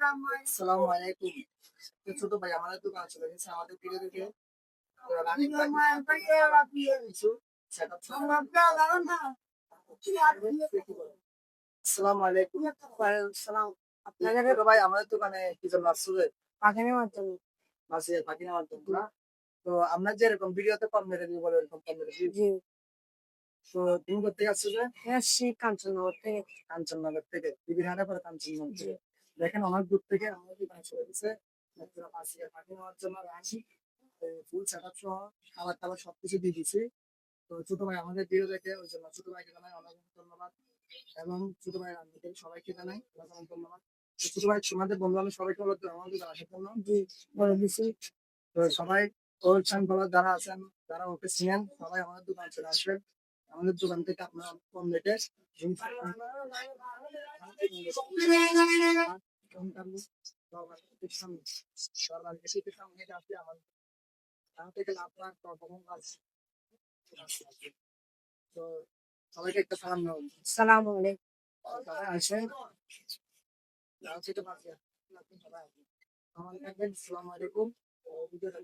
আসসালামু আলাইকুম। তো ছোট ভাই আমাদের দোকানে চলে গেছে আমাদের ভিডিও দেখে কিছু সেটআপ আসসালামু আলাইকুম। সালাম। আপনাদের ছোট ভাই আমাদের দোকানে কি জন্য আসছে? পাঠানোর মাধ্যমে। মাসে ফাঁকি নেওয়ার জন্য না? তো আমরা যেরকম ভিডিওতে কম মেরে দিই বলে এরকম কম মেরে দিই। জি। তো তুমি কোথেকে আসছো যে? আসছি কাঞ্চননগর থেকে। কাঞ্চননগর থেকে টিভির হাটে পরে কাঞ্চননগর থেকে। দেখেন অনেক দূর থেকে আমাদের দোকানে চলে গেছে। আপনারা পাশে ফাঁকি নেওয়ার জন্য রাখি ফুল সেটআপ সহ খাবার টাবার সবকিছু দিয়ে দিছি। তো ছোট ভাই আমাদের ভিডিও দেখে ওই জন্য ছোট ভাইকে জানাই অনেক ধন্যবাদ এবং ছোট ভাই আমাদের সবাইকে জানাই অনেক ধন্যবাদ। তো ছোট ভাই তোমাদের বন্ধু বান্ধব সবাইকে বলো তো আমাদের আসার জন্য। জি, বলে দিছি। তো সবাই অনুষ্ঠান বলার যারা আছেন যারা ওকে চিনেন সবাই আমাদের দোকানে চলে আসবেন। আমাদের দোকান থেকে আপনারা অনেক কম রেটে জিনিস পাবেন। সবার বেশি সামনে আসলে আমাদের তার থেকে আপনার পারফরমেন্স আছে। তো সবাইকে একটা সালাম দাও। সালাম আলাইকুম। সবাই আসেন। নাম চিনতে পারছি। আপনি সবাই আসবেন। আমার থাকবেন। আসসালামু আলাইকুম। ভিডিওটা